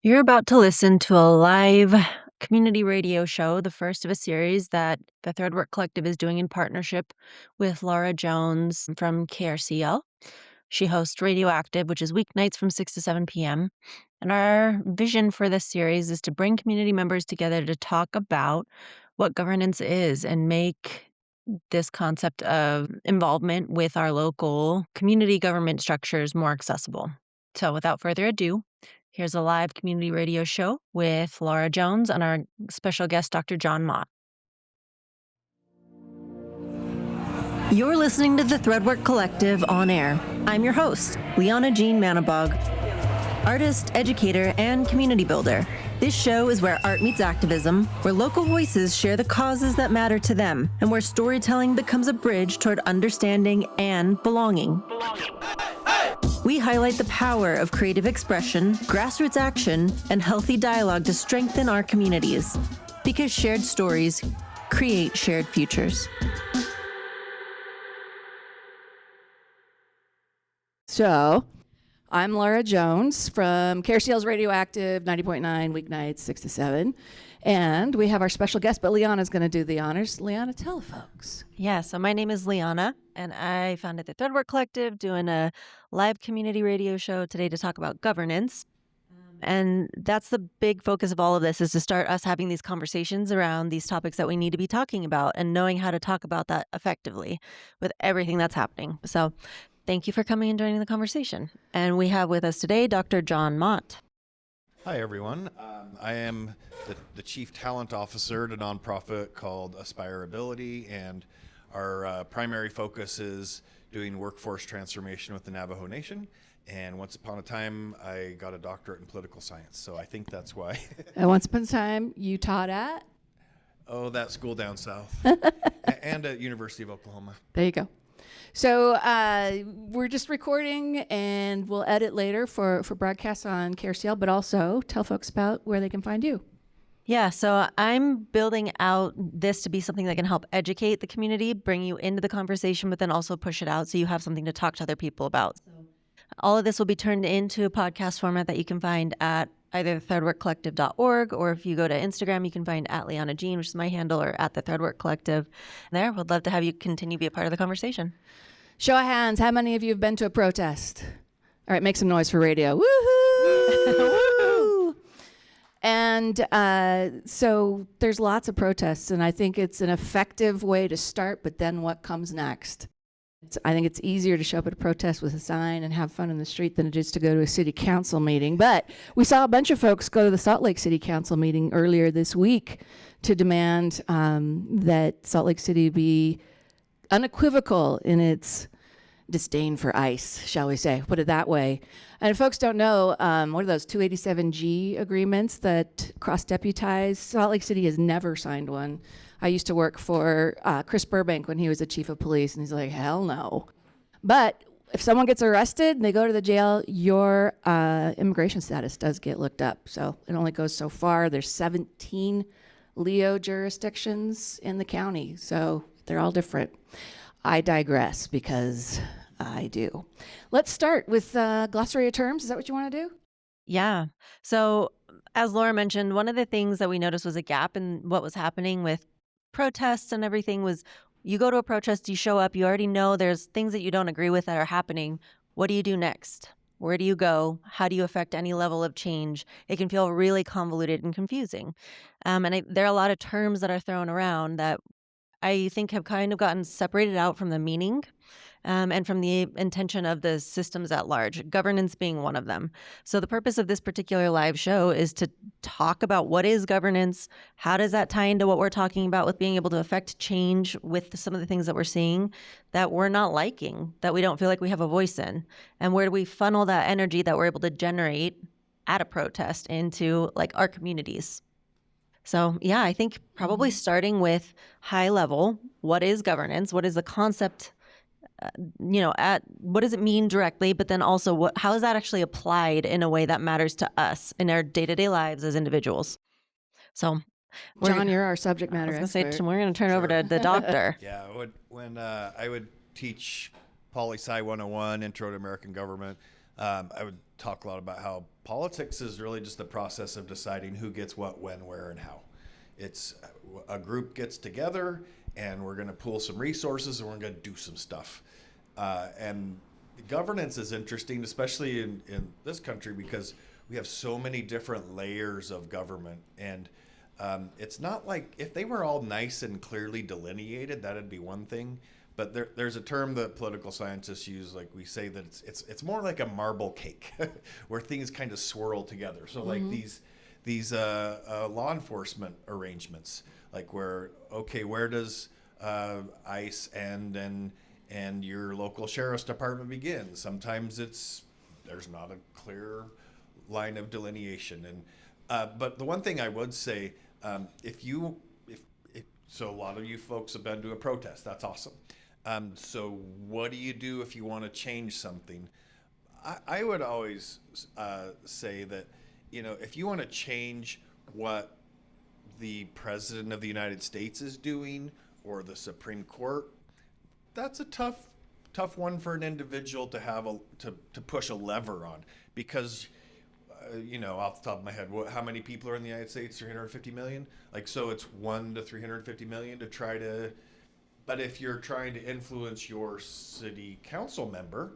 You're about to listen to a live community radio show, the first of a series that the Threadwork Collective is doing in partnership with Lara Jones from KRCL. She hosts Radioactive, which is weeknights from 6 to 7 p.m. And our vision for this series is to bring community members together to talk about what governance is and make this concept of involvement with our local community government structures more accessible. So without further ado, here's a live community radio show with Lara Jones and our special guest, Dr. John Mott. You're listening to the Threadwork Collective on air. I'm your host, Liana Jean Manabog, artist, educator, and community builder. This show is where art meets activism, where local voices share the causes that matter to them, and where storytelling becomes a bridge toward understanding and belonging. We highlight the power of creative expression, grassroots action, and healthy dialogue to strengthen our communities. Because shared stories create shared futures. So, I'm Lara Jones from KRCL's Radioactive 90.9 weeknights 6 to 7. And we have our special guest, but Liana's going to do the honors. Liana, tell folks. Yeah, so my name is Liana, and I founded the Threadwork Collective, doing a live community radio show today to talk about governance. And that's the big focus of all of this, is to start us having these conversations around these topics that we need to be talking about and knowing how to talk about that effectively with everything that's happening. So thank you for coming and joining the conversation. And we have with us today Dr. John Mott. Hi, everyone. I am the Chief Talent Officer at a nonprofit called Aspireability, and our primary focus is doing workforce transformation with the Navajo Nation. And once upon a time, I got a doctorate in political science, so I think that's why. And once upon a time, you taught at? Oh, that school down south. And at University of Oklahoma. There you go. So we're just recording, and we'll edit later for broadcasts on KRCL, but also tell folks about where they can find you. Yeah, so I'm building out this to be something that can help educate the community, bring you into the conversation, but then also push it out so you have something to talk to other people about. All of this will be turned into a podcast format that you can find at either threadworkcollective.org, or if you go to Instagram, you can find at Liana Jean, which is my handle, or at the Threadwork Collective. There, we'd love to have you continue to be a part of the conversation. Show of hands, how many of you have been to a protest? All right, make some noise for radio. Woohoo! And so there's lots of protests, and I think it's an effective way to start, but then what comes next? I think it's easier to show up at a protest with a sign and have fun in the street than it is to go to a city council meeting. But we saw a bunch of folks go to the Salt Lake City Council meeting earlier this week to demand that Salt Lake City be unequivocal in its disdain for ICE, shall we say, put it that way. And if folks don't know, what are those 287G agreements that cross-deputize? Salt Lake City has never signed one. I used to work for Chris Burbank when he was the chief of police, and he's like, hell no. But if someone gets arrested and they go to the jail, your immigration status does get looked up. So it only goes so far. There's 17 LEO jurisdictions in the county, so they're all different. I digress because I do. Let's start with glossary of terms. Is that what you want to do? Yeah. So as Laura mentioned, one of the things that we noticed was a gap in what was happening with protests and everything was, you go to a protest, you show up, you already know there's things that you don't agree with that are happening. What do you do next? Where do you go? How do you affect any level of change? It can feel really convoluted and confusing. There are a lot of terms that are thrown around that I think have kind of gotten separated out from the meaning and from the intention of the systems at large, governance being one of them. So the purpose of this particular live show is to talk about what is governance, how does that tie into what we're talking about with being able to affect change with some of the things that we're seeing that we're not liking, that we don't feel like we have a voice in, and where do we funnel that energy that we're able to generate at a protest into like our communities. So yeah, I think probably starting with high level, what is governance? What is the concept? What does it mean directly? But then also, how is that actually applied in a way that matters to us in our day-to-day lives as individuals? So, John, you're our subject matter expert. We're going to turn over to the doctor. Yeah, when I would teach Poli Sci 101, Intro to American Government, I would talk a lot about how politics is really just the process of deciding who gets what, when, where, and how. It's a group gets together and we're going to pool some resources and we're going to do some stuff. And governance is interesting, especially in this country, because we have so many different layers of government. And it's not like if they were all nice and clearly delineated, that'd be one thing. But there's a term that political scientists use, like we say that it's more like a marble cake, where things kind of swirl together. So like these law enforcement arrangements, like where does ICE and your local sheriff's department begin? Sometimes there's not a clear line of delineation. And but the one thing I would say, if so, a lot of you folks have been to a protest. That's awesome. So what do you do if you want to change something? I would always say that, if you want to change what the President of the United States is doing or the Supreme Court, that's a tough one for an individual to have to push a lever on, because off the top of my head, how many people are in the United States? 350 million. So it's 1 to 350 million to try to. But if you're trying to influence your city council member,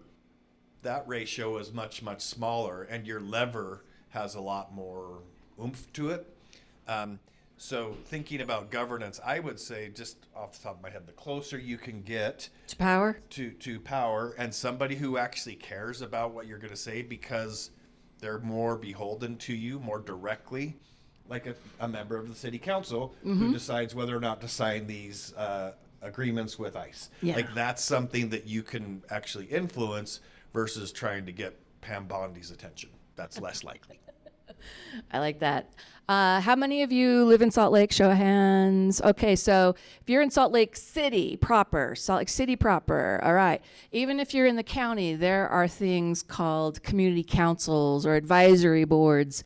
that ratio is much, much smaller, and your lever has a lot more oomph to it. So thinking about governance, I would say, just off the top of my head, the closer you can get To power? to power, and somebody who actually cares about what you're going to say because they're more beholden to you more directly, like a member of the city council who decides whether or not to sign these agreements with ICE. Yeah. That's something that you can actually influence versus trying to get Pam Bondi's attention. That's less likely. I like that. How many of you live in Salt Lake? Show of hands. Okay, so if you're in Salt Lake City proper, all right. Even if you're in the county, there are things called community councils or advisory boards.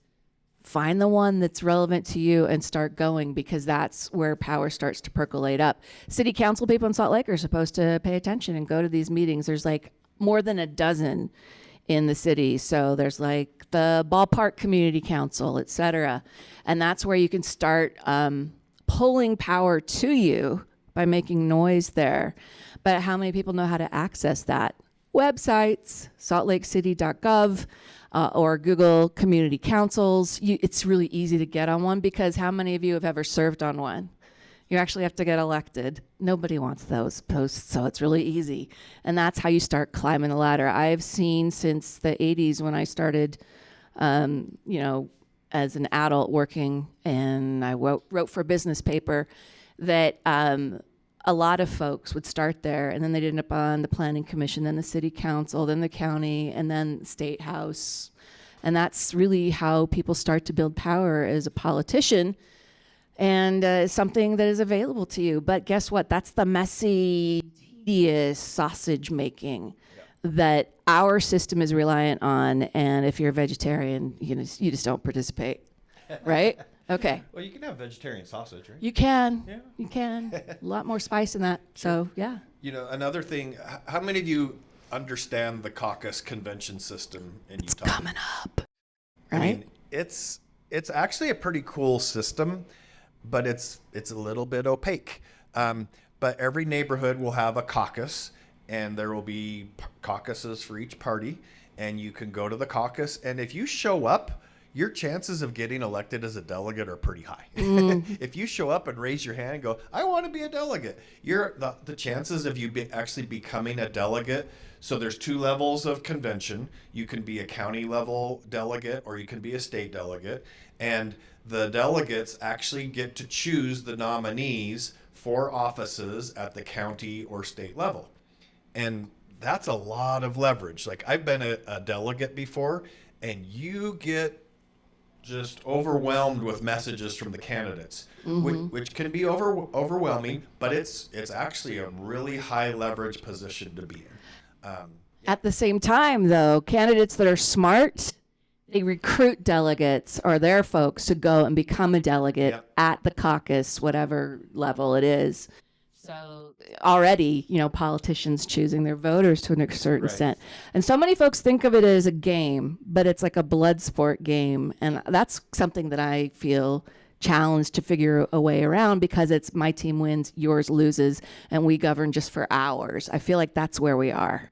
Find the one that's relevant to you and start going, because that's where power starts to percolate up. City council people in Salt Lake are supposed to pay attention and go to these meetings. There's more than a dozen in the city. So there's the ballpark community council, et cetera. And that's where you can start pulling power to you by making noise there. But how many people know how to access that? Websites, saltlakecity.gov, or Google community councils. It's really easy to get on one, because how many of you have ever served on one? You actually have to get elected. Nobody wants those posts, so it's really easy. And that's how you start climbing the ladder. I've seen since the 80s, when I started, as an adult working, and I wrote for a business paper, that a lot of folks would start there, and then they'd end up on the planning commission, then the city council, then the county, and then state house. And that's really how people start to build power as a politician, and something that is available to you. But guess what? That's the messy, tedious sausage making that our system is reliant on. And if you're a vegetarian, you just don't participate, right? Okay. Well, you can have vegetarian sausage, right? You can. Yeah. You can. A lot more spice in that. So, yeah. Another thing, how many of you understand the caucus convention system in Utah? It's coming up, right? I mean, it's actually a pretty cool system, but it's a little bit opaque. But every neighborhood will have a caucus, and there will be caucuses for each party, and you can go to the caucus, and if you show up, your chances of getting elected as a delegate are pretty high. If you show up and raise your hand and go, I want to be a delegate, the chances of you actually becoming a delegate. So there's 2 levels of convention. You can be a county level delegate, or you can be a state delegate. And the delegates actually get to choose the nominees for offices at the county or state level. And that's a lot of leverage. I've been a delegate before, and you get just overwhelmed with messages from the candidates, which can be overwhelming, but it's actually a really high leverage position to be in. At the same time, though, candidates that are smart, they recruit delegates or their folks to go and become a delegate at the caucus, whatever level it is. So already, politicians choosing their voters to a certain Right. extent. And so many folks think of it as a game, but it's like a blood sport game. And that's something that I feel challenged to figure a way around, because it's my team wins, yours loses, and we govern just for hours. I feel like that's where we are.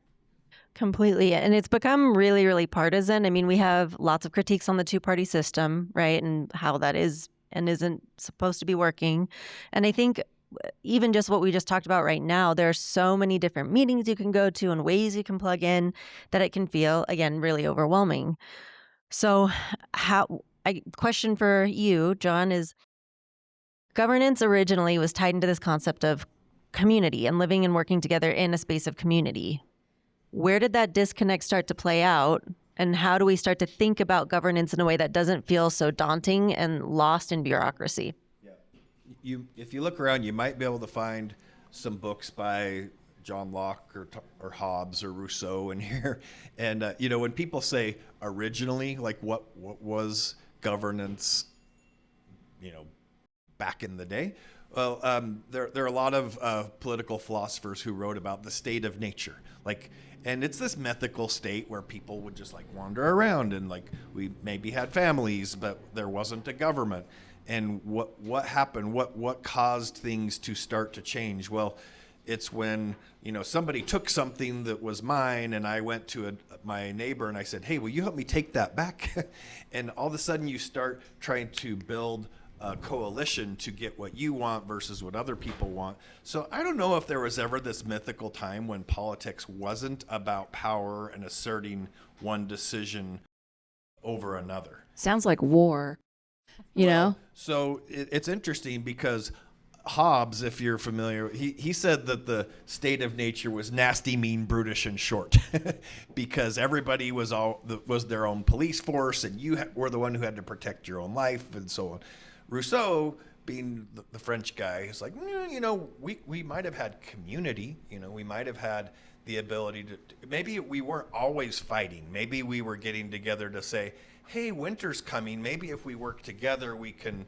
Completely. And it's become really, really partisan. I mean, we have lots of critiques on the two-party system, right? And how that is and isn't supposed to be working. And I think even just what we just talked about right now, there are so many different meetings you can go to and ways you can plug in that it can feel, again, really overwhelming. So question for you, John, is governance originally was tied into this concept of community and living and working together in a space of community. Where did that disconnect start to play out? And how do we start to think about governance in a way that doesn't feel so daunting and lost in bureaucracy? If you look around, you might be able to find some books by John Locke or Hobbes or Rousseau in here. And, when people say originally, like what was governance, back in the day? Well, there are a lot of political philosophers who wrote about the state of nature. And it's this mythical state where people would just wander around, and we maybe had families, but there wasn't a government. And what happened? What caused things to start to change? Well, it's when somebody took something that was mine, and I went to my neighbor and I said, "Hey, will you help me take that back?" And all of a sudden, you start trying to build a coalition to get what you want versus what other people want. So I don't know if there was ever this mythical time when politics wasn't about power and asserting one decision over another. Sounds like war, you know? So it's interesting because Hobbes, if you're familiar, he said that the state of nature was nasty, mean, brutish, and short, because everybody was their own police force, and you were the one who had to protect your own life, and so on. Rousseau, being the French guy, is like, we might have had community. We might have had the ability to. Maybe we weren't always fighting. Maybe we were getting together to say, hey, winter's coming. Maybe if we work together, we can,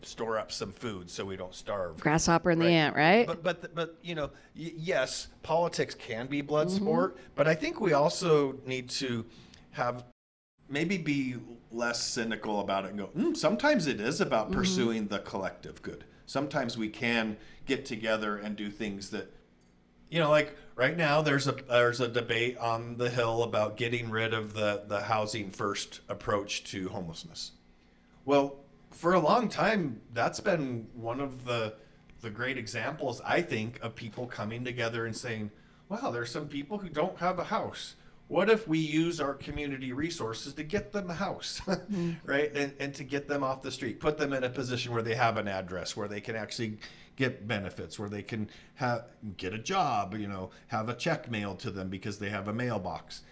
store up some food so we don't starve. Grasshopper and the ant, right? But yes, politics can be blood sport, but I think we also need to maybe be less cynical about it and go, sometimes it is about pursuing the collective good. Sometimes we can get together and do things that, like right now there's a debate on the Hill about getting rid of the housing first approach to homelessness. Well, for a long time, that's been one of the great examples, I think, of people coming together and saying, wow, there's some people who don't have a house. What if we use our community resources to get them a house, right? And to get them off the street, put them in a position where they have an address, where they can actually get benefits, where they can get a job, have a check mailed to them because they have a mailbox.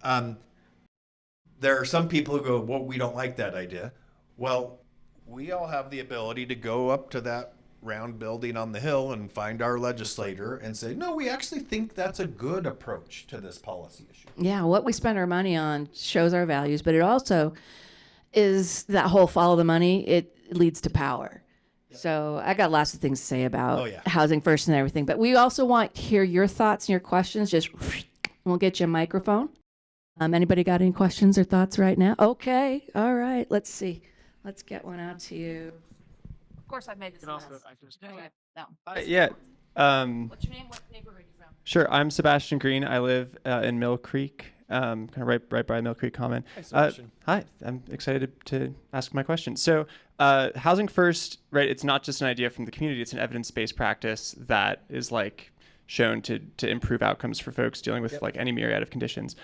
There are some people who go, well, we don't like that idea. Well, we all have the ability to go up to that round building on the Hill and find our legislator and say, no, we actually think that's a good approach to this policy issue. Yeah, what we spend our money on shows our values, but it also is that whole follow the money. It leads to power. Yep. So I got lots of things to say about housing first and everything, but we also want to hear your thoughts and your questions. Just we'll get you a microphone. Anybody got any questions or thoughts right now? Okay, all right. Let's see. Let's get one out to you. Of course, I made this mess. No. Yeah. What's your name? What neighborhood are you from? Sure. I'm Sebastian Green. I live in Mill Creek, kind of right by Mill Creek Common. Hi, Sebastian. Hi. I'm excited to ask my question. So, housing first, right? It's not just an idea from the community. It's an evidence-based practice that is shown to improve outcomes for folks dealing with any myriad of conditions.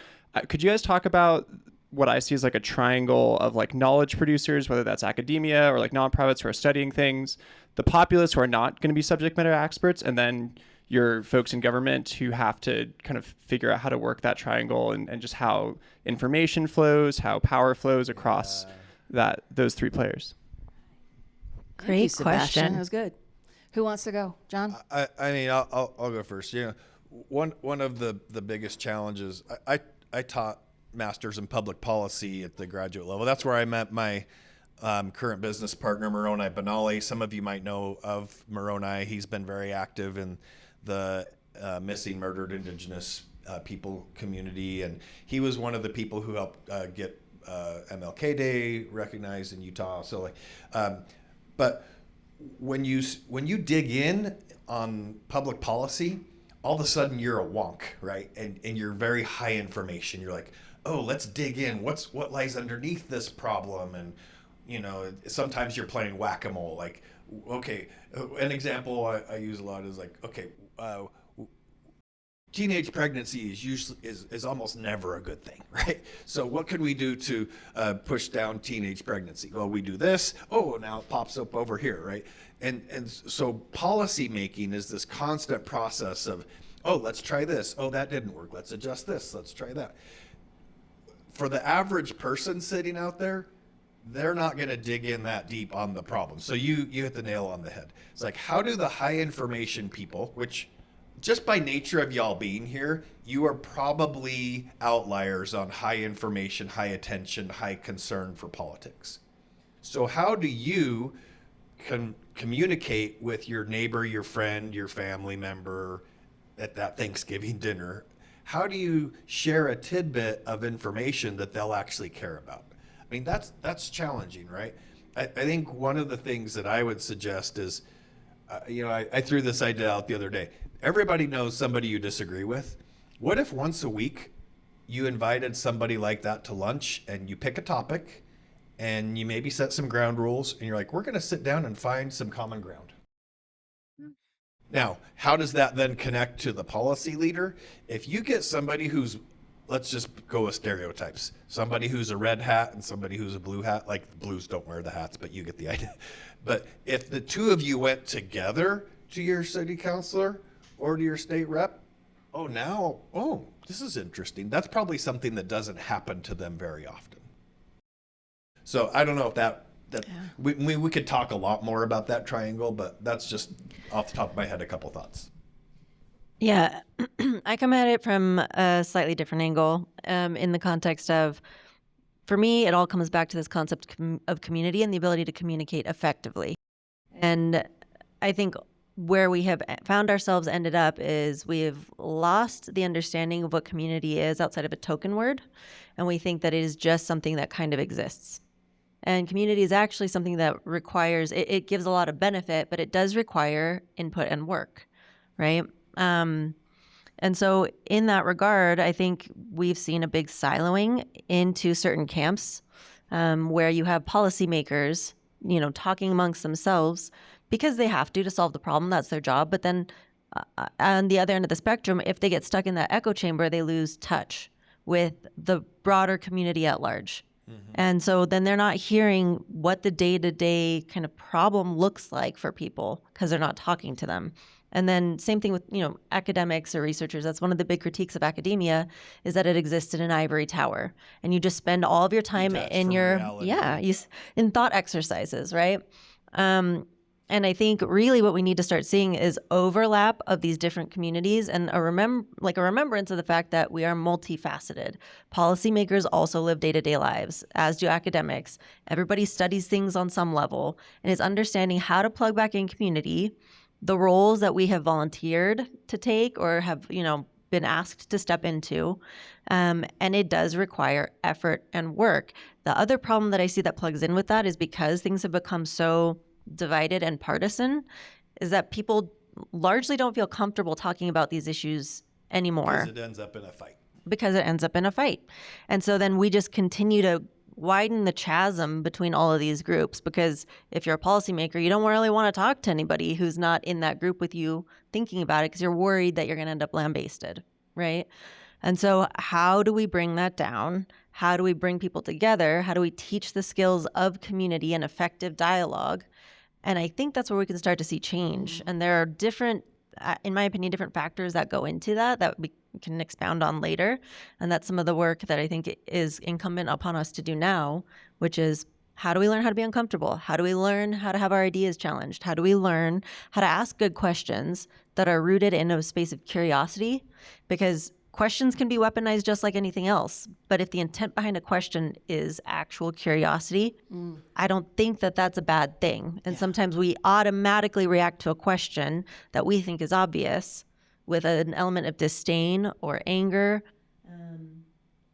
Could you guys talk about what I see as a triangle of knowledge producers, whether that's academia or nonprofits who are studying things, the populace who are not going to be subject matter experts, and then your folks in government who have to kind of figure out how to work that triangle and just how information flows, how power flows across those three players. Great question. That was good. Who wants to go? John? I mean, I'll go first. One of the biggest challenges, I taught masters in public policy at the graduate level. That's where I met my current business partner, Moroni Benali. Some of you might know of Moroni. He's been very active in the missing, murdered Indigenous people community, and he was one of the people who helped get MLK Day recognized in Utah. So, but when you dig in on public policy, all of a sudden you're a wonk, right? And you're very high information. You're like, oh, let's dig in. What lies underneath this problem? And sometimes you're playing whack-a-mole. Like, okay, an example I use a lot is like, okay, teenage pregnancy is almost never a good thing, right? So what can we do to push down teenage pregnancy? Well, we do this. Oh, now it pops up over here, right? And so policy making is this constant process of, oh, let's try this. Oh, that didn't work. Let's adjust this. Let's try that. For the average person sitting out there, they're not going to dig in that deep on the problem. So you hit the nail on the head. It's like, how do the high information people, which just by nature of y'all being here, you are probably outliers on high information, high attention, high concern for politics. So how do you communicate with your neighbor, your friend, your family member at that Thanksgiving dinner? How do you share a tidbit of information that they'll actually care about? I mean, that's challenging, right? I think one of the things that I would suggest is, I threw this idea out the other day. Everybody knows somebody you disagree with. What if once a week you invited somebody like that to lunch and you pick a topic and you maybe set some ground rules and you're like, we're going to sit down and find some common ground. Now, how does that then connect to the policy leader? If you get somebody who's, let's just go with stereotypes, somebody who's a red hat and somebody who's a blue hat, like the blues don't wear the hats, but you get the idea. But if the two of you went together to your city councilor or to your state rep, this is interesting. That's probably something that doesn't happen to them very often. So I don't know if that we could talk a lot more about that triangle, but that's just off the top of my head, a couple thoughts. Yeah, I come at it from a slightly different angle in the context of, for me, it all comes back to this concept of community and the ability to communicate effectively. And I think where we have found ourselves ended up is we have lost the understanding of what community is outside of a token word. And we think that it is just something that kind of exists. And community is actually something that requires, it gives a lot of benefit, but it does require input and work, right? And so in that regard, I think we've seen a big siloing into certain camps where you have policymakers, talking amongst themselves because they have to solve the problem. That's their job. But then on the other end of the spectrum, if they get stuck in that echo chamber, they lose touch with the broader community at large. And so then they're not hearing what the day-to-day kind of problem looks like for people because they're not talking to them. And then same thing with, academics or researchers. That's one of the big critiques of academia is that it exists in an ivory tower. And you just spend all of your time in in thought exercises, right? And I think really what we need to start seeing is overlap of these different communities and a remembrance of the fact that we are multifaceted. Policymakers also live day-to-day lives, as do academics. Everybody studies things on some level and is understanding how to plug back in community, the roles that we have volunteered to take or have, been asked to step into. And it does require effort and work. The other problem that I see that plugs in with that is because things have become so divided and partisan, is that people largely don't feel comfortable talking about these issues anymore. Because it ends up in a fight. And so then we just continue to widen the chasm between all of these groups, because if you're a policymaker, you don't really want to talk to anybody who's not in that group with you thinking about it because you're worried that you're going to end up lambasted, right? And so how do we bring that down? How do we bring people together? How do we teach the skills of community and effective dialogue? And I think that's where we can start to see change. And there are different, in my opinion, different factors that go into that we can expound on later. And that's some of the work that I think is incumbent upon us to do now, which is how do we learn how to be uncomfortable? How do we learn how to have our ideas challenged? How do we learn how to ask good questions that are rooted in a space of curiosity? Because questions can be weaponized just like anything else. But if the intent behind a question is actual curiosity, I don't think that that's a bad thing. And sometimes we automatically react to a question that we think is obvious with an element of disdain or anger.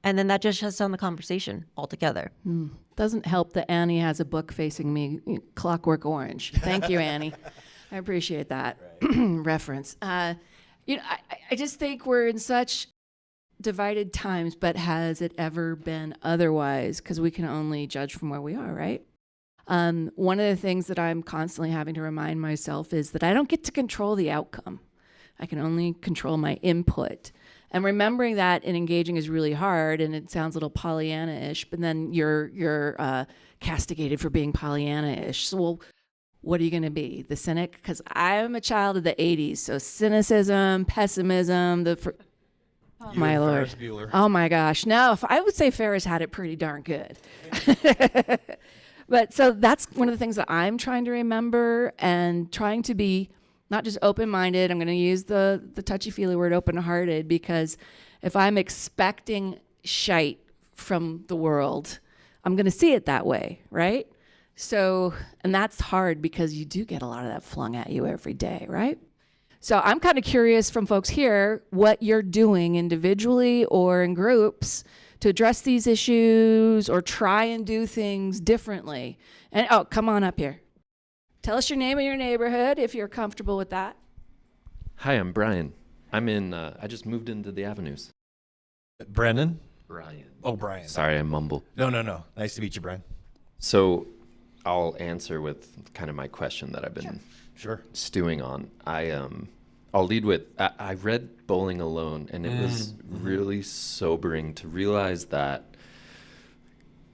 And then that just shuts down the conversation altogether. Doesn't help that Annie has a book facing me, Clockwork Orange. Thank you, Annie. I appreciate that reference. I just think we're in such divided times, but has it ever been otherwise? Because we can only judge from where we are, right? One of the things that I'm constantly having to remind myself is that I don't get to control the outcome. I can only control my input. And remembering that in engaging is really hard, and it sounds a little Pollyanna-ish, but then you're castigated for being Pollyanna-ish. So, well, what are you going to be? The cynic? Because I'm a child of the 80s, so cynicism, pessimism, my Lord. Oh my gosh. No, if I would say Ferris had it pretty darn good. But so that's one of the things that I'm trying to remember and trying to be not just open-minded. I'm going to use the touchy-feely word open-hearted, because if I'm expecting shite from the world, I'm going to see it that way, right? So, and that's hard because you do get a lot of that flung at you every day, right? So I'm kind of curious from folks here what you're doing individually or in groups to address these issues or try and do things differently. And come on up here. Tell us your name and your neighborhood if you're comfortable with that. Hi, I'm Brian. I just moved into the Avenues. Brennan? Brian. Oh, Brian. Sorry, I mumble. No. Nice to meet you, Brian. So I'll answer with kind of my question that I've been Sure. stewing on. I'll lead with, I read Bowling Alone, and it was really sobering to realize that.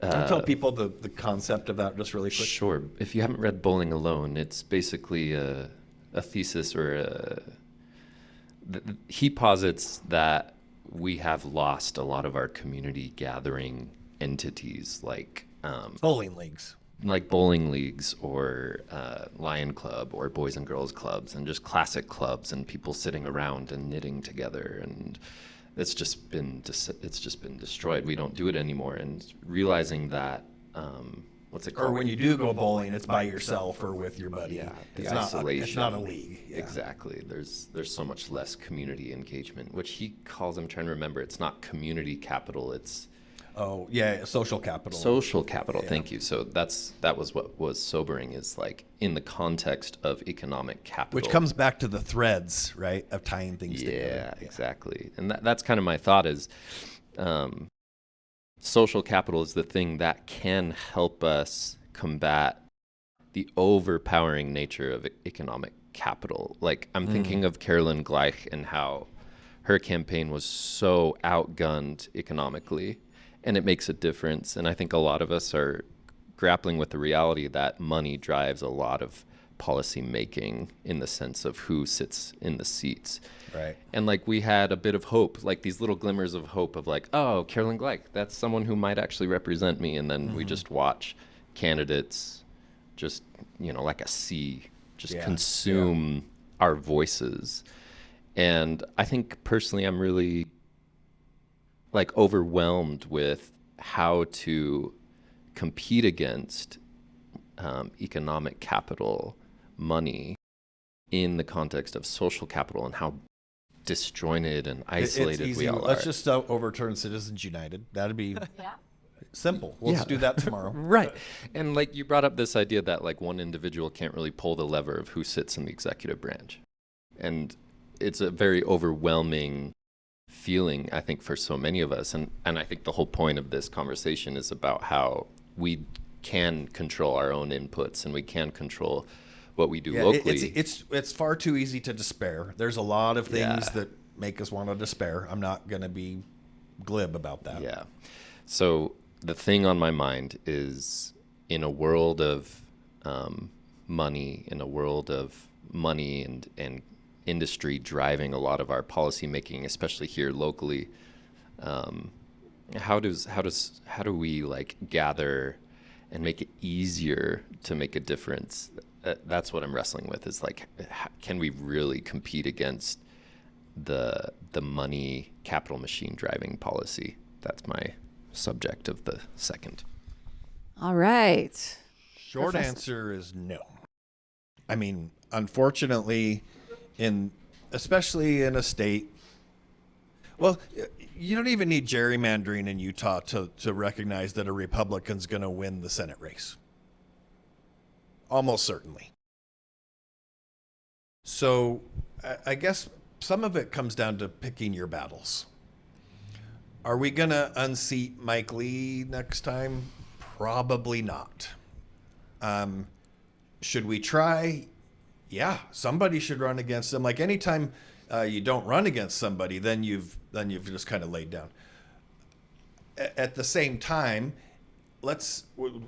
Can you tell people the concept of that just really quick? Sure. If you haven't read Bowling Alone, it's basically a thesis he posits that we have lost a lot of our community gathering entities like Bowling leagues. Like bowling leagues or Lion Club or Boys and Girls Clubs, and just classic clubs and people sitting around and knitting together, and it's just been destroyed. We don't do it anymore, and realizing that what's it called? Or when you do go bowling, it's by yourself or with your buddy. Yeah, the it's isolation. It's not a league. Yeah. Exactly. There's so much less community engagement, which he calls. I'm trying to remember. It's not community capital. It's Oh, yeah, social capital. Social capital, Yeah. thank you. So that was what was sobering, is like in the context of economic capital. Which comes back to the threads, right, of tying things together. Yeah, exactly. And that's kind of my thought is social capital is the thing that can help us combat the overpowering nature of economic capital. Like I'm thinking of Carolyn Gleich and how her campaign was so outgunned economically. And it makes a difference. And I think a lot of us are grappling with the reality that money drives a lot of policy making in the sense of who sits in the seats. Right. And like we had a bit of hope, like these little glimmers of hope of like, oh, Carolyn Gleich, that's someone who might actually represent me. And then we just watch candidates just, like a sea, just consume our voices. And I think personally, I'm really like overwhelmed with how to compete against economic capital, money, in the context of social capital, and how disjointed and isolated it's easy. we all Let's are. just overturn Citizens United. That'd be simple. Let's do that tomorrow. Right. And like you brought up this idea that like one individual can't really pull the lever of who sits in the executive branch. And it's a very overwhelming feeling, I think, for so many of us. And I think the whole point of this conversation is about how we can control our own inputs and we can control what we do locally. It's far too easy to despair. There's a lot of things that make us want to despair. I'm not going to be glib about that. Yeah. So the thing on my mind is, in a world of money, and industry driving a lot of our policy making, especially here locally, how do we like gather and make it easier to make a difference? That's what I'm wrestling with, is like, can we really compete against the the money capital machine driving policy. That's my subject of the second. All right. Short answer is no. I mean, unfortunately, especially in a state, well, you don't even need gerrymandering in Utah to recognize that a Republican's going to win the Senate race. Almost certainly. So I guess some of it comes down to picking your battles. Are we going to unseat Mike Lee next time? Probably not. Should we try? Yeah, somebody should run against him. Like anytime you don't run against somebody, then you've just kind of laid down. At the same time,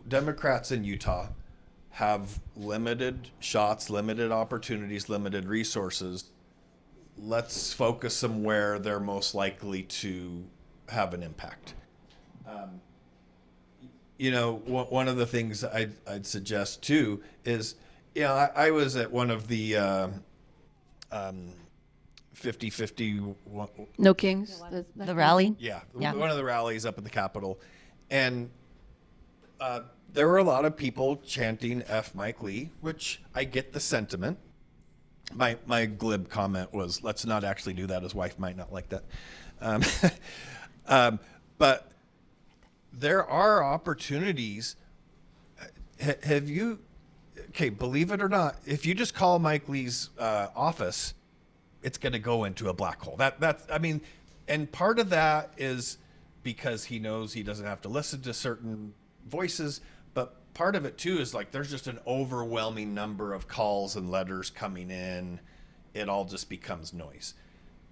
Democrats in Utah have limited shots, limited opportunities, limited resources. Let's focus them where they're most likely to have an impact. One of the things I'd suggest too is, I was at one of the 50-50. No Kings. The rally? Yeah, Yeah. one of the rallies up at the Capitol. And there were a lot of people chanting F Mike Lee, which I get the sentiment. My glib comment was, let's not actually do that. His wife might not like that. But there are opportunities. Believe it or not, if you just call Mike Lee's office, it's going to go into a black hole. And part of that is because he knows he doesn't have to listen to certain voices, but part of it too is like there's just an overwhelming number of calls and letters coming in. It all just becomes noise.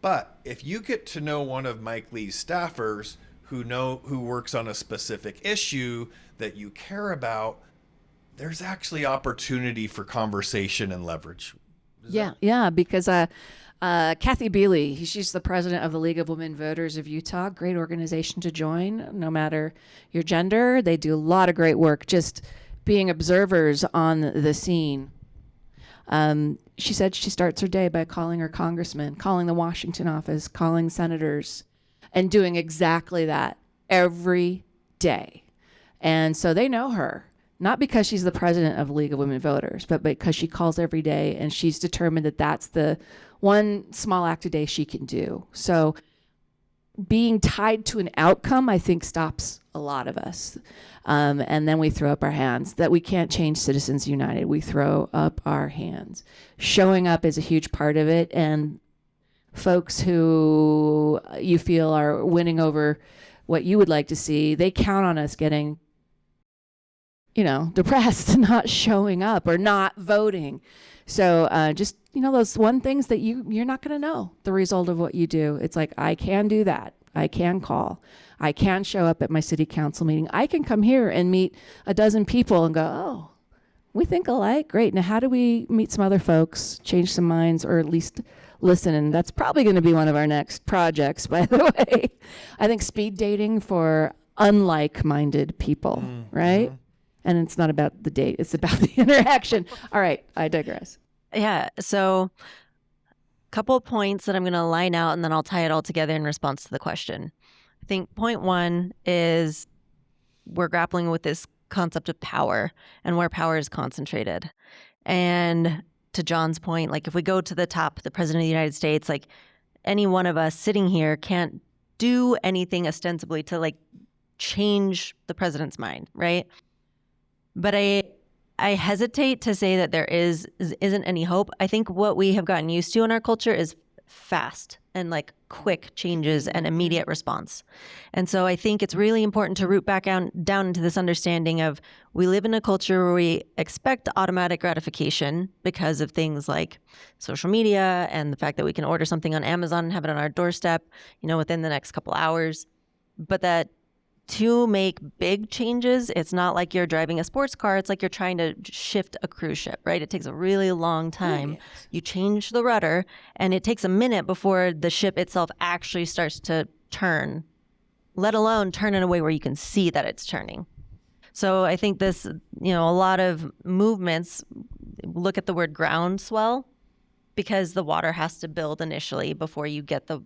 But if you get to know one of Mike Lee's staffers who works on a specific issue that you care about, there's actually opportunity for conversation and leverage. Yeah, because Kathy Bealey, she's the president of the League of Women Voters of Utah. Great organization to join, no matter your gender. They do a lot of great work just being observers on the scene. She said she starts her day by calling her congressman, calling the Washington office, calling senators, and doing exactly that every day. And so they know her, not because she's the president of the League of Women Voters, but because she calls every day and she's determined that that's the one small act a day she can do. So being tied to an outcome, I think, stops a lot of us. And then we throw up our hands. That we can't change Citizens United. We throw up our hands. Showing up is a huge part of it. And folks who you feel are winning over what you would like to see, they count on us getting, depressed, not showing up or not voting. So just, those one things that you're not going to know the result of what you do. It's like, I can do that. I can call. I can show up at my city council meeting. I can come here and meet a dozen people and go, oh, we think alike. Great. Now, how do we meet some other folks, change some minds, or at least listen? And that's probably going to be one of our next projects, by the way. I think speed dating for unlike-minded people, right? And it's not about the date. It's about the interaction. All right. I digress. Yeah. So a couple of points that I'm going to line out, and then I'll tie it all together in response to the question. I think point one is we're grappling with this concept of power and where power is concentrated. And to John's point, like if we go to the top, the president of the United States, like any one of us sitting here can't do anything ostensibly to like change the president's mind, right? But I hesitate to say that there isn't any hope. I think what we have gotten used to in our culture is fast and like quick changes and immediate response. And so I think it's really important to root back down into this understanding of we live in a culture where we expect automatic gratification because of things like social media and the fact that we can order something on Amazon and have it on our doorstep, within the next couple hours. But that to make big changes, it's not like you're driving a sports car. It's like you're trying to shift a cruise ship, right? It takes a really long time. Oh, yes. You change the rudder, and it takes a minute before the ship itself actually starts to turn, let alone turn in a way where you can see that it's turning. So I think this, a lot of movements, look at the word groundswell. because the water has to build initially before you get the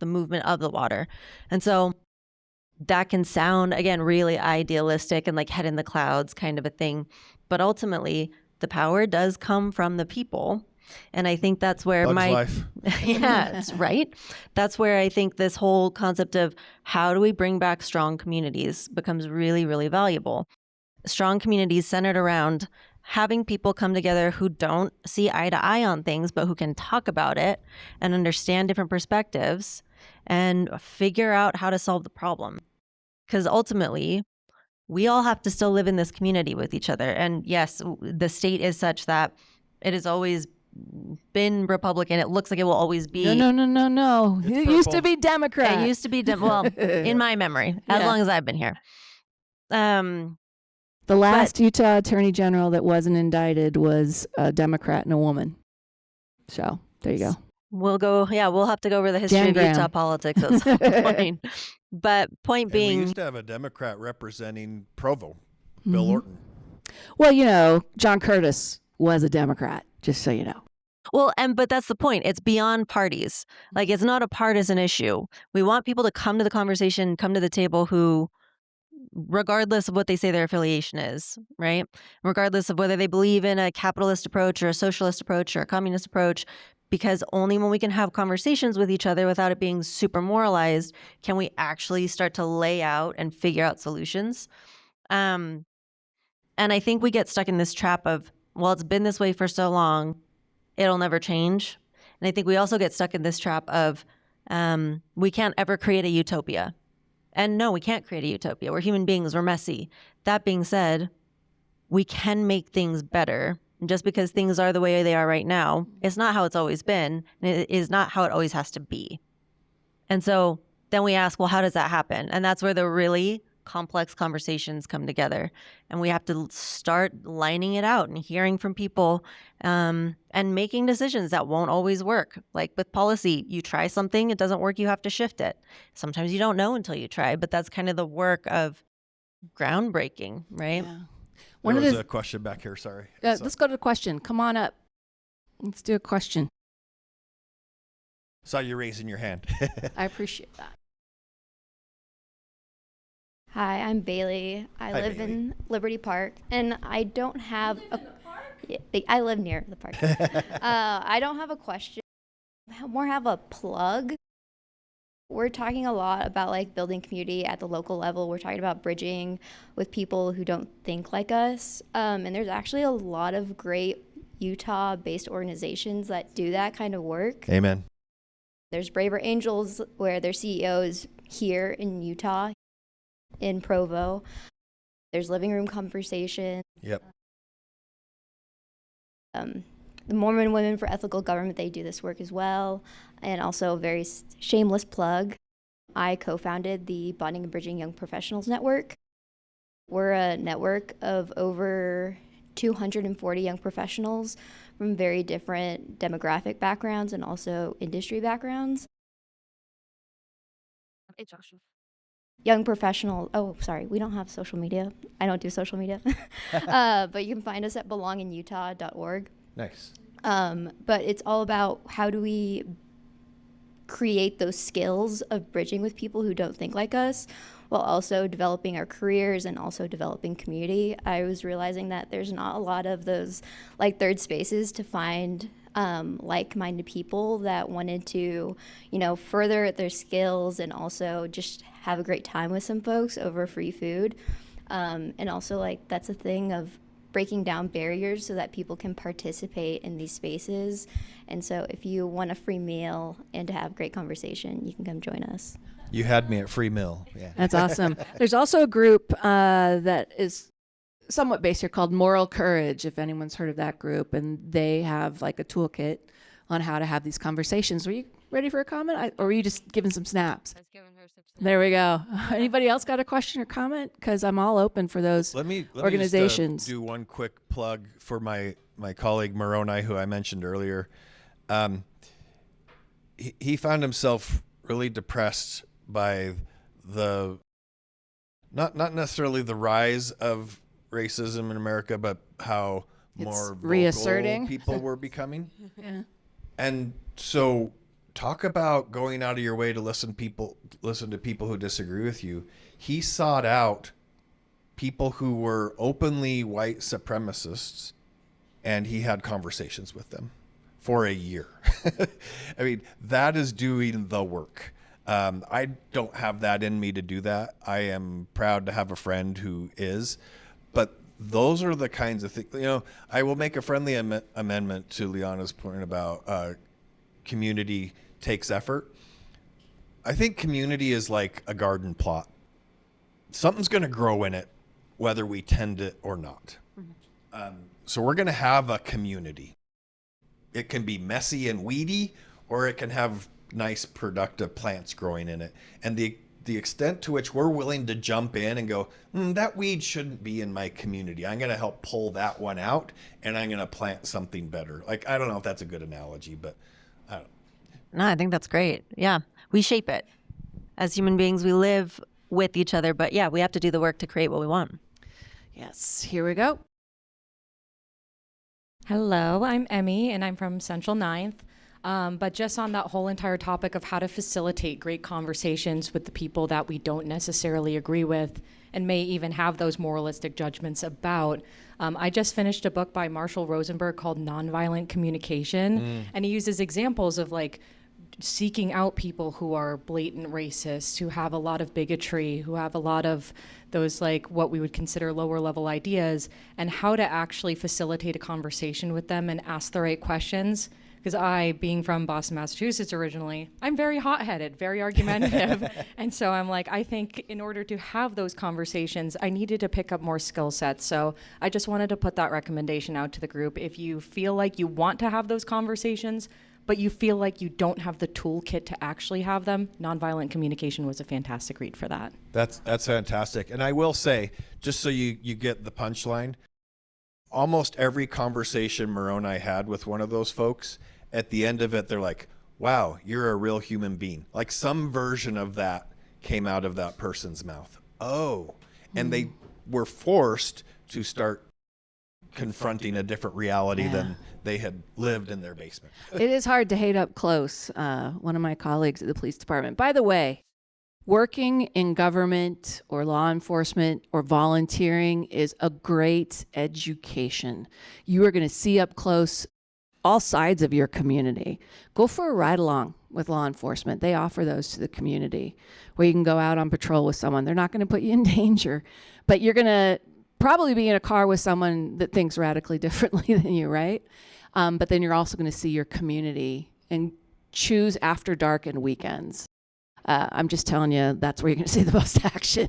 movement of the water. And so that can sound, again, really idealistic and like head in the clouds kind of a thing. But ultimately, the power does come from the people. And I think that's where Bugs life. Yeah, it's right. That's where I think this whole concept of how do we bring back strong communities becomes really, really valuable. Strong communities centered around having people come together who don't see eye to eye on things, but who can talk about it and understand different perspectives and figure out how to solve the problem. Because ultimately, we all have to still live in this community with each other. And yes, the state is such that it has always been Republican. It looks like it will always be. No. It used to be Democrat. It used to be, well, in my memory, as long as I've been here. The last Utah Attorney General that wasn't indicted was a Democrat and a woman. So there you go. We'll have to go over the history of Utah politics at some point. But point being, we used to have a Democrat representing Provo, Bill Orton. Well, John Curtis was a Democrat, just so you know. Well, but that's the point. It's beyond parties. Like, it's not a partisan issue. We want people to come to the conversation, come to the table who, regardless of what they say their affiliation is, right? Regardless of whether they believe in a capitalist approach or a socialist approach or a communist approach, because only when we can have conversations with each other without it being super moralized can we actually start to lay out and figure out solutions. And I think we get stuck in this trap of, well, it's been this way for so long, it'll never change. And I think we also get stuck in this trap of we can't ever create a utopia. And no, we can't create a utopia. We're human beings. We're messy. That being said, we can make things better. And just because things are the way they are right now, it's not how it's always been. And it is not how it always has to be. And so then we ask, well, how does that happen? And that's where the really complex conversations come together. And we have to start lining it out and hearing from people and making decisions that won't always work. Like with policy, you try something, it doesn't work, you have to shift it. Sometimes you don't know until you try, but that's kind of the work of groundbreaking, right? Yeah. There was a question back here, sorry. Let's go to the question. Come on up. Let's do a question. Saw you raising your hand. I appreciate that. Hi, I'm Bailey. I live Bailey. in Liberty Park, and I don't have I live near the park. I don't have a question. I more have a plug. We're talking a lot about like building community at the local level. We're talking about bridging with people who don't think like us. And there's actually a lot of great Utah-based organizations that do that kind of work. Amen. There's Braver Angels, where their CEO is here in Utah, in Provo. There's Living Room Conversation. Yep. The Mormon Women for Ethical Government, they do this work as well. And also, a very shameless plug, I co-founded the Bonding and Bridging Young Professionals Network. We're a network of over 240 young professionals from very different demographic backgrounds and also industry backgrounds. Hey, Joshua. Young professional. Oh, sorry, we don't have social media. I don't do social media. But you can find us at belonginutah.org. Nice. But it's all about how do we create those skills of bridging with people who don't think like us, while also developing our careers and also developing community. I was realizing that there's not a lot of those like third spaces to find like-minded people that wanted to, further their skills and also just have a great time with some folks over free food. And also like that's a thing of breaking down barriers so that people can participate in these spaces. And so if you want a free meal and to have great conversation, you can come join us. You had me at free meal. Yeah. That's awesome. There's also a group that is somewhat based here called Moral Courage, if anyone's heard of that group. And they have like a toolkit on how to have these conversations. Were you ready for a comment? Or were you just giving some snaps? I was giving her some snaps. There we go. Anybody else got a question or comment? Because I'm all open for those Let me organizations. just, do one quick plug for my colleague Moroni, who I mentioned earlier. He found himself really depressed by the not necessarily the rise of racism in America, but how more vocal reasserting. people were becoming. Yeah. And so talk about going out of your way to listen to people who disagree with you. He sought out people who were openly white supremacists, and he had conversations with them for a year. I mean, that is doing the work. I don't have that in me to do that. I am proud to have a friend who is, but those are the kinds of things, I will make a friendly amendment to Liana's point about community takes effort. I think community is like a garden plot. Something's going to grow in it, whether we tend it or not. So we're going to have a community. It can be messy and weedy, or it can have nice, productive plants growing in it. And the extent to which we're willing to jump in and go, that weed shouldn't be in my community. I'm going to help pull that one out, and I'm going to plant something better. Like, I don't know if that's a good analogy, but I don't know. No, I think that's great. Yeah. We shape it. As human beings, we live with each other, but yeah, we have to do the work to create what we want. Yes, here we go. Hello, I'm Emmy, and I'm from Central Ninth. But just on that whole entire topic of how to facilitate great conversations with the people that we don't necessarily agree with and may even have those moralistic judgments about, I just finished a book by Marshall Rosenberg called Nonviolent Communication, and he uses examples of like seeking out people who are blatant racists, who have a lot of bigotry, who have a lot of those like what we would consider lower level ideas, and how to actually facilitate a conversation with them and ask the right questions. Because I, being from Boston, Massachusetts originally, I'm very hot-headed, very argumentative. And so I'm like, I think in order to have those conversations, I needed to pick up more skill sets. So I just wanted to put that recommendation out to the group. If you feel like you want to have those conversations, but you feel like you don't have the toolkit to actually have them, Nonviolent Communication was a fantastic read for that. That's fantastic. And I will say, just so you get the punchline, almost every conversation Moroni had with one of those folks, at the end of it, they're like, wow, you're a real human being. Like some version of that came out of that person's mouth. Oh, and they were forced to start confronting a different reality than they had lived in their basement. It is hard to hate up close. One of my colleagues at the police department, by the way, working in government or law enforcement or volunteering is a great education. You are going to see up close all sides of your community. Go for a ride along with law enforcement. They offer those to the community where you can go out on patrol with someone. They're not going to put you in danger, but you're going to probably be in a car with someone that thinks radically differently than you, right? But then you're also going to see your community and choose after dark and weekends. I'm just telling you, that's where you're going to see the most action.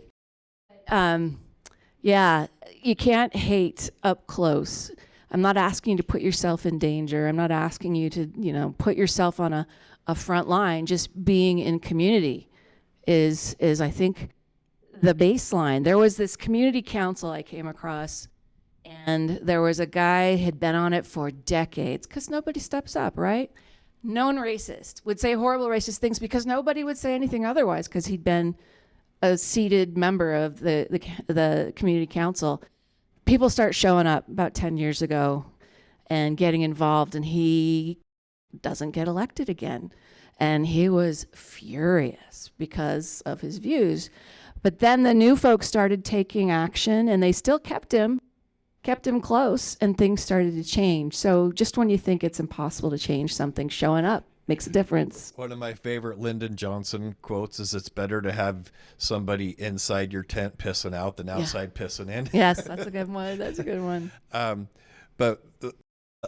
Yeah, you can't hate up close. I'm not asking you to put yourself in danger. I'm not asking you to, put yourself on a front line. Just being in community is I think, the baseline. There was this community council I came across, and there was a guy had been on it for decades because nobody steps up, right? Known racist, would say horrible racist things because nobody would say anything otherwise because he'd been a seated member of the community council. People start showing up about 10 years ago and getting involved, and he doesn't get elected again. And he was furious because of his views. But then the new folks started taking action, and they still kept him close, and things started to change. So just when you think it's impossible to change something, showing up makes a difference. One of my favorite Lyndon Johnson quotes is, it's better to have somebody inside your tent pissing out than outside pissing in. Yes, that's a good one. That's a good one. But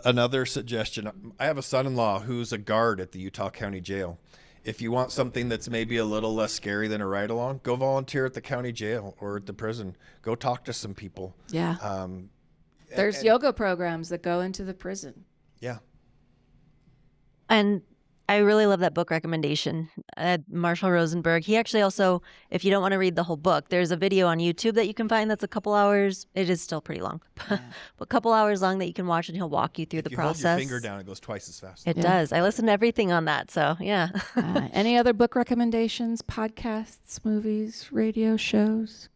another suggestion, I have a son-in-law who's a guard at the Utah County Jail. If you want something that's maybe a little less scary than a ride-along, go volunteer at the county jail or at the prison. Go talk to some people. Yeah. There's yoga programs that go into the prison. Yeah. And I really love that book recommendation. Marshall Rosenberg. He actually also, if you don't want to read the whole book, there's a video on YouTube that you can find that's a couple hours. It is still pretty long, but a couple hours long that you can watch, and he'll walk you through the process. Hold your finger down, it goes twice as fast. It does. I listen to everything on that, so yeah. Any other book recommendations, podcasts, movies, radio shows?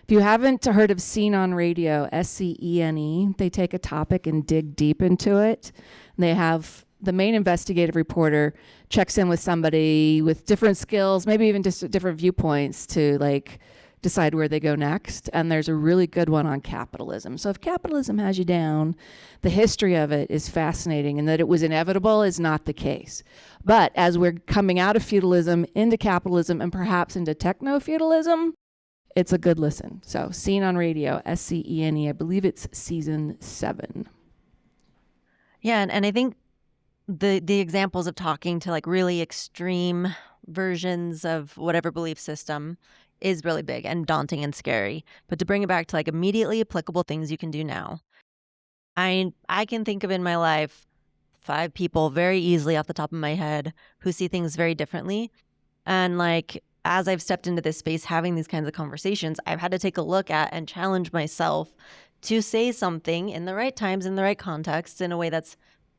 If you haven't heard of Scene on Radio, SCENE, they take a topic and dig deep into it. They have the main investigative reporter checks in with somebody with different skills, maybe even just different viewpoints to like decide where they go next. And there's a really good one on capitalism. So if capitalism has you down, the history of it is fascinating, and that it was inevitable is not the case. But as we're coming out of feudalism into capitalism and perhaps into techno-feudalism, it's a good listen. So Scene on Radio, SCENE, I believe it's season 7. Yeah, and I think the examples of talking to like really extreme versions of whatever belief system is really big and daunting and scary. But to bring it back to like immediately applicable things you can do now, I can think of in my life 5 people very easily off the top of my head who see things very differently. And like as I've stepped into this space having these kinds of conversations, I've had to take a look at and challenge myself to say something in the right times, in the right context, in a way that's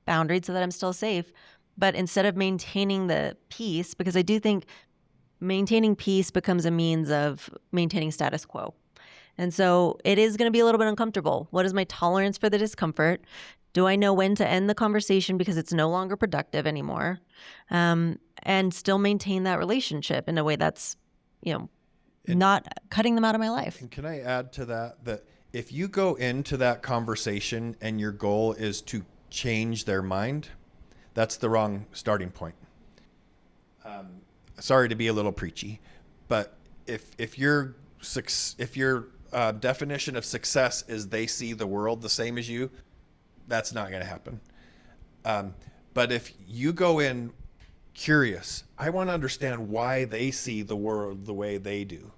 boundaried so that I'm still safe. But instead of maintaining the peace, because I do think maintaining peace becomes a means of maintaining status quo. And so it is going to be a little bit uncomfortable. What is my tolerance for the discomfort? Do I know when to end the conversation because it's no longer productive anymore? And still maintain that relationship in a way that's, not cutting them out of my life. And can I add to that if you go into that conversation and your goal is to change their mind, that's the wrong starting point. Sorry to be a little preachy, but if your definition of success is they see the world the same as you, that's not going to happen. But if you go in curious, I want to understand why they see the world the way they do,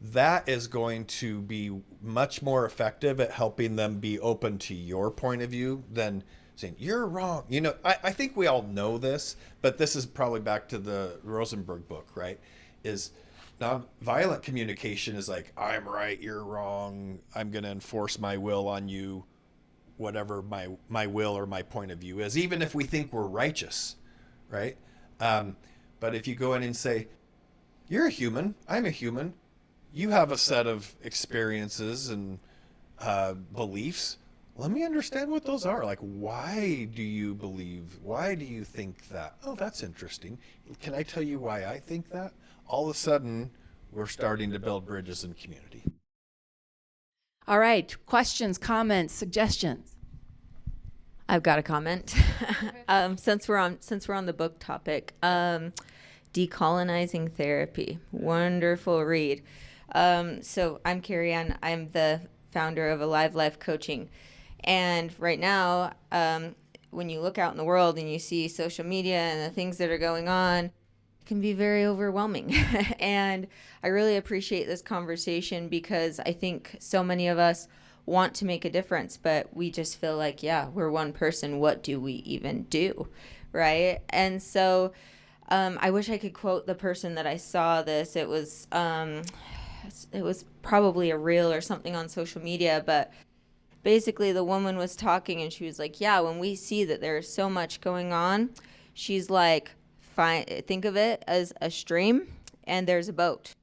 that is going to be much more effective at helping them be open to your point of view than saying you're wrong. I think we all know this, but this is probably back to the Rosenberg book, right? Is nonviolent communication is like, I'm right, you're wrong. I'm going to enforce my will on you, whatever my will or my point of view is, even if we think we're righteous, right? But if you go in and say, you're a human, I'm a human, you have a set of experiences and beliefs. Let me understand what those are. Like, why do you believe? Why do you think that? Oh, that's interesting. Can I tell you why I think that? All of a sudden, we're starting to build bridges in community. All right, questions, comments, suggestions. I've got a comment. Since we're on the book topic, Decolonizing Therapy, wonderful read. So I'm Carrie Ann. I'm the founder of Alive Life Coaching. And right now, when you look out in the world and you see social media and the things that are going on, it can be very overwhelming. And I really appreciate this conversation because I think so many of us want to make a difference, but we just feel like, yeah, we're one person. What do we even do? Right? And so I wish I could quote the person that I saw this. It was probably a reel or something on social media, but basically the woman was talking and she was like, yeah, when we see that there's so much going on, she's like, think of it as a stream and there's a boat.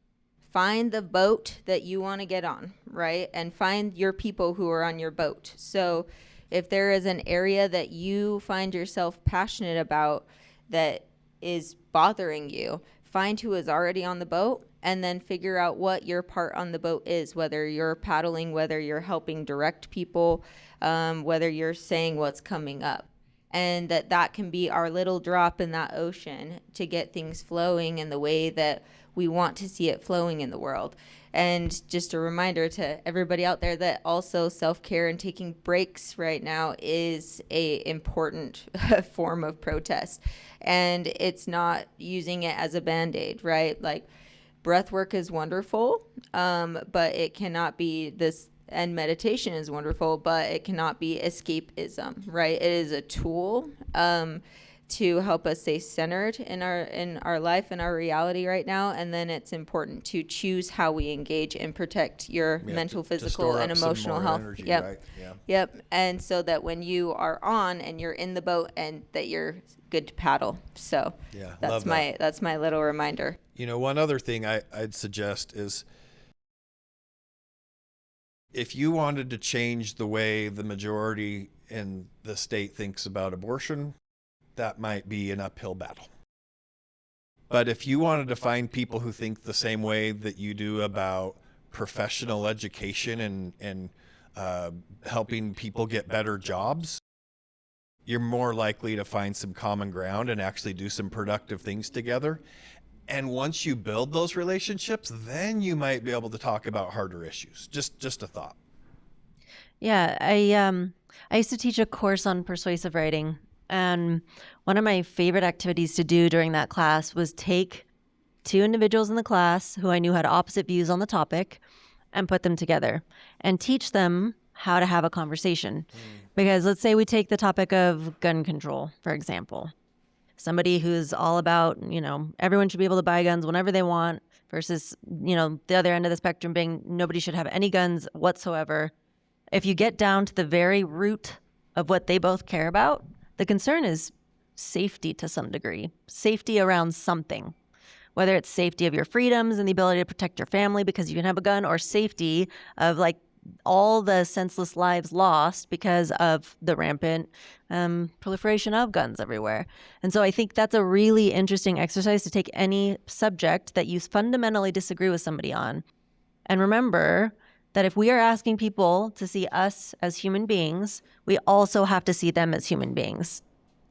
Find the boat that you want to get on, right? And find your people who are on your boat. So if there is an area that you find yourself passionate about that is bothering you, find who is already on the boat and then figure out what your part on the boat is, whether you're paddling, whether you're helping direct people, whether you're saying what's coming up. And that can be our little drop in that ocean to get things flowing in the way that we want to see it flowing in the world. And just a reminder to everybody out there that also self-care and taking breaks right now is a important form of protest. And it's not using it as a Band-Aid, right? Like breath work is wonderful, but it cannot be this, and meditation is wonderful, but it cannot be escapism, right? It is a tool to help us stay centered in our life and our reality right now. And then it's important to choose how we engage and protect your mental, physical, and emotional health. Energy, yep. Right? Yeah. Yep. And so that when you are on and you're in the boat and that you're good to paddle. So Yeah, that's my little reminder. One other thing I'd suggest is if you wanted to change the way the majority in the state thinks about abortion, that might be an uphill battle. But if you wanted to find people who think the same way that you do about professional education and helping people get better jobs, you're more likely to find some common ground and actually do some productive things together. And once you build those relationships, then you might be able to talk about harder issues. Just a thought. Yeah, I used to teach a course on persuasive writing, and one of my favorite activities to do during that class was take two individuals in the class who I knew had opposite views on the topic and put them together and teach them how to have a conversation. Because let's say we take the topic of gun control, for example. Somebody who's all about, everyone should be able to buy guns whenever they want versus, the other end of the spectrum being nobody should have any guns whatsoever. If you get down to the very root of what they both care about, the concern is safety to some degree, safety around something, whether it's safety of your freedoms and the ability to protect your family because you can have a gun, or safety of like all the senseless lives lost because of the rampant proliferation of guns everywhere. And so I think that's a really interesting exercise to take any subject that you fundamentally disagree with somebody on. And remember that if we are asking people to see us as human beings, we also have to see them as human beings.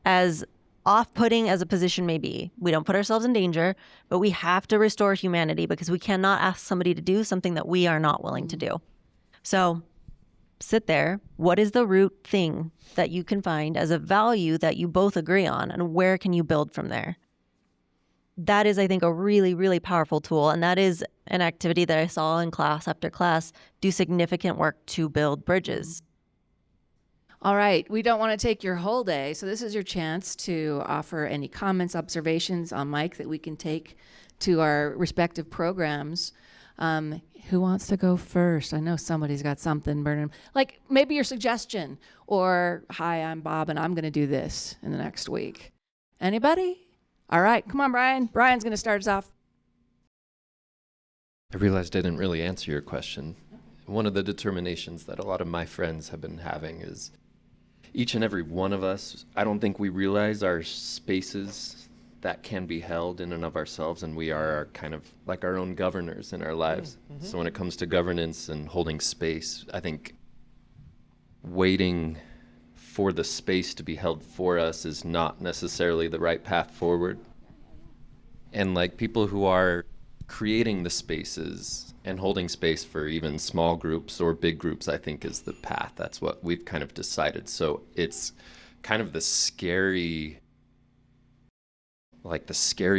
As off-putting as a position may be, we don't put ourselves in danger, but we have to restore humanity because we cannot ask somebody to do something that we are not willing to do. So sit there. What is the root thing that you can find as a value that you both agree on, and where can you build from there? That is, I think, a really, really powerful tool. And that is an activity that I saw in class after class do significant work to build bridges. All right, we don't want to take your whole day, so this is your chance to offer any comments, observations on mic that we can take to our respective programs. Who wants to go first? I know somebody's got something burning. Like maybe your suggestion, or hi, I'm Bob and I'm going to do this in the next week. Anybody? All right, come on, Brian. Brian's going to start us off. I realized I didn't really answer your question. One of the determinations that a lot of my friends have been having is each and every one of us, I don't think we realize our spaces that can be held in and of ourselves, and we are kind of like our own governors in our lives. Mm-hmm. So when it comes to governance and holding space, I think waiting for the space to be held for us is not necessarily the right path forward. And like people who are creating the spaces and holding space for even small groups or big groups, I think is the path. That's what we've kind of decided. So it's kind of the scary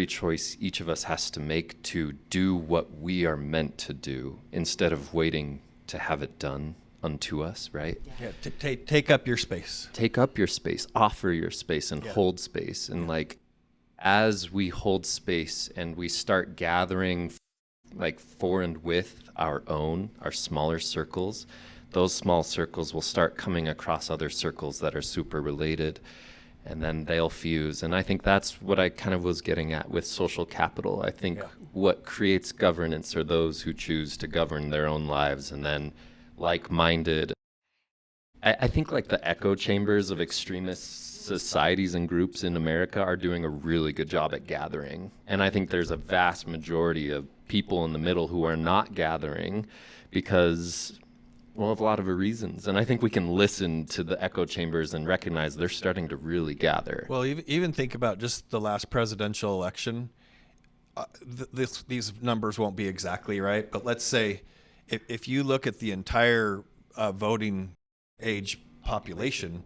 choice each of us has to make to do what we are meant to do instead of waiting to have it done unto us, right? Yeah, take up your space. Take up your space, offer your space, and hold space. And like, as we hold space and we start gathering like for and with our smaller circles, those small circles will start coming across other circles that are super related, and then they'll fuse. And I think that's what I kind of was getting at with social capital. I think what creates governance are those who choose to govern their own lives, and then like-minded. I think like the echo chambers of extremist societies and groups in America are doing a really good job at gathering. And I think there's a vast majority of people in the middle who are not gathering because, well, of a lot of reasons. And I think we can listen to the echo chambers and recognize they're starting to really gather. Well, even think about just the last presidential election. These numbers won't be exactly right, but let's say if you look at the entire voting age population,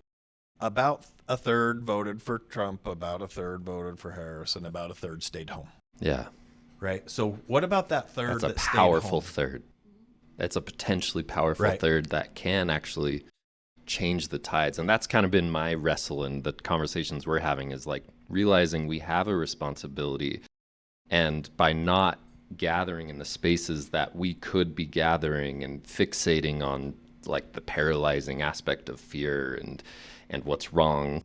about a third voted for Trump, about a third voted for Harris, and about a third stayed home. Yeah. Right? So what about that third That's that a powerful third. That's a potentially powerful third that can actually change the tides. And that's kind of been my wrestle in the conversations we're having, is like realizing we have a responsibility. And by not gathering in the spaces that we could be gathering and fixating on like the paralyzing aspect of fear and what's wrong,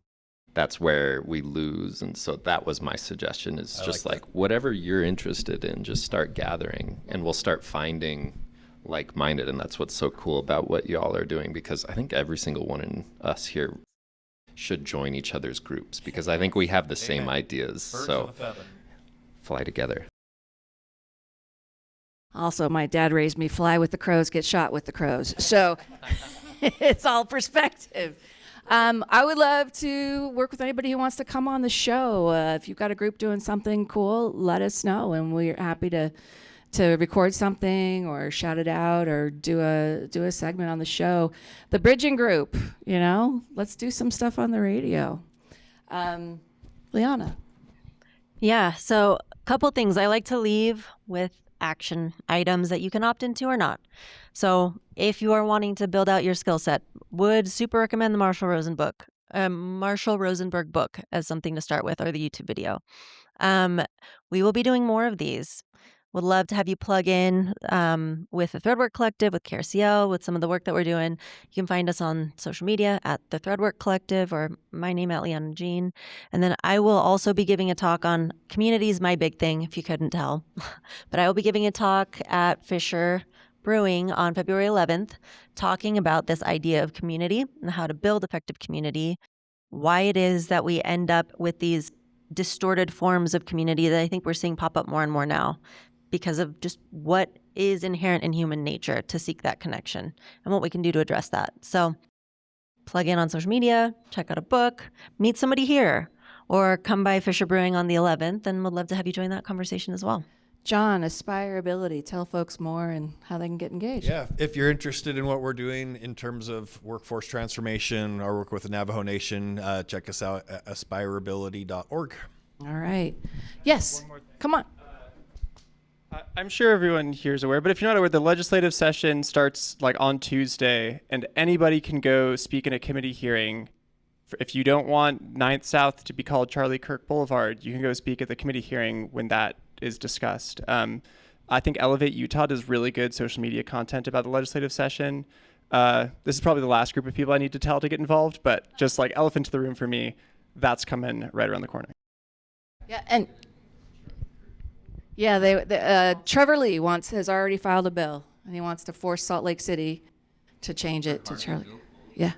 that's where we lose. And so that was my suggestion, is just like whatever you're interested in, just start gathering and we'll start finding like-minded. And that's what's so cool about what y'all are doing, because I think every single one in us here should join each other's groups, because I think we have the same Amen. ideas. Birds So of a feather. fly together. Also, my dad raised me fly with the crows, get shot with the crows. So it's all perspective. I would love to work with anybody who wants to come on the show. If you've got a group doing something cool, let us know, and we're happy to record something or shout it out or do a segment on the show. The Bridging Group, let's do some stuff on the radio. Liana. Yeah, so a couple things I like to leave with action items that you can opt into or not. So if you are wanting to build out your skill set, would super recommend the Marshall Rosenberg book as something to start with, or the YouTube video. We will be doing more of these. Would love to have you plug in with the Threadwork Collective, with KRCL, with some of the work that we're doing. You can find us on social media at the Threadwork Collective, or my name at Liana Jean. And then I will also be giving a talk on community is my big thing, if you couldn't tell. But I will be giving a talk at Fisher Brewing on February 11th, talking about this idea of community and how to build effective community, why it is that we end up with these distorted forms of community that I think we're seeing pop up more and more now, because of just what is inherent in human nature to seek that connection and what we can do to address that. So plug in on social media, check out a book, meet somebody here, or come by Fisher Brewing on the 11th, and would love to have you join that conversation as well. John, Aspireability. Tell folks more and how they can get engaged. Yeah, if you're interested in what we're doing in terms of workforce transformation, our work with the Navajo Nation, check us out at aspireability.org. All right. Yes. Come on. I'm sure everyone here is aware, but if you're not aware, the legislative session starts on Tuesday, and anybody can go speak in a committee hearing. If you don't want 9th South to be called Charlie Kirk Boulevard, you can go speak at the committee hearing when that is discussed. I think Elevate Utah does really good social media content about the legislative session. This is probably the last group of people I need to tell to get involved, but just elephant in the room for me, that's coming right around the corner. Yeah, and Trevor Lee has already filed a bill, and he wants to force Salt Lake City to change it to Charlie. Yeah.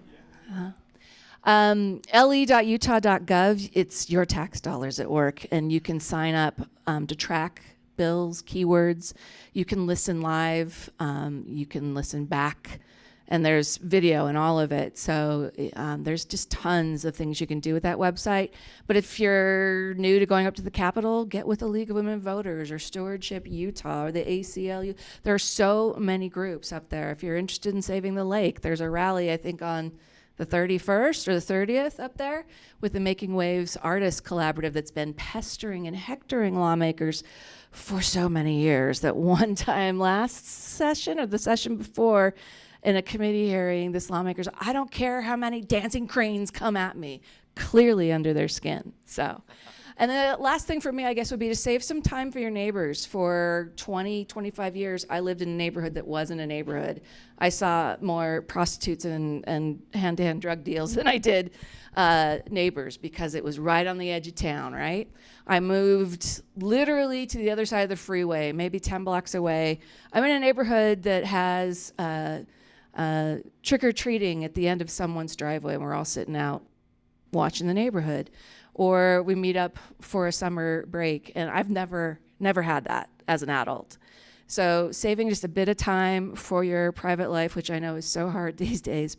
le.utah.gov, it's your tax dollars at work, and you can sign up to track bills, keywords. You can listen live. You can listen back. And there's video and all of it. So there's just tons of things you can do with that website. But if you're new to going up to the Capitol, get with the League of Women Voters or Stewardship Utah or the ACLU. There are so many groups up there. If you're interested in saving the lake, there's a rally, I think, on the 31st or the 30th up there with the Making Waves Artists Collaborative that's been pestering and hectoring lawmakers for so many years that one time last session or the session before, in a committee hearing, this lawmakers, I don't care how many dancing cranes come at me, clearly under their skin. So, and the last thing for me, I guess, would be to save some time for your neighbors. For 20, 25 years, I lived in a neighborhood that wasn't a neighborhood. I saw more prostitutes and hand-to-hand drug deals than I did neighbors, because it was right on the edge of town, right? I moved literally to the other side of the freeway, maybe 10 blocks away. I'm in a neighborhood that has trick-or-treating at the end of someone's driveway, and we're all sitting out watching the neighborhood. Or we meet up for a summer break, and I've never had that as an adult. So saving just a bit of time for your private life, which I know is so hard these days,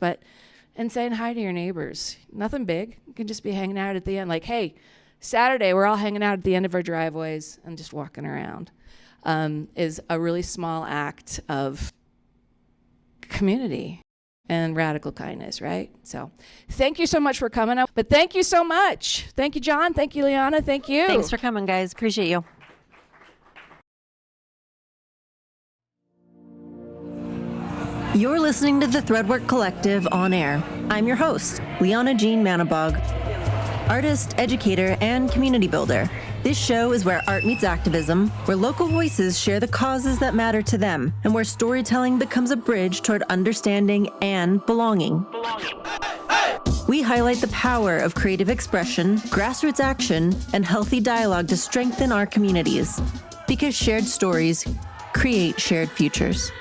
and saying hi to your neighbors. Nothing big. You can just be hanging out at the end, hey, Saturday we're all hanging out at the end of our driveways and just walking around, is a really small act of community and radical kindness, right? So thank you so much for coming up. But thank you so much. Thank you, John. Thank you, Liana. Thank you. Thanks for coming, guys. Appreciate you. You're listening to the Threadwork Collective on air. I'm your host, Liana Jean Manabog, artist, educator, and community builder. This show is where art meets activism, where local voices share the causes that matter to them, and where storytelling becomes a bridge toward understanding and belonging. We highlight the power of creative expression, grassroots action, and healthy dialogue to strengthen our communities, because shared stories create shared futures.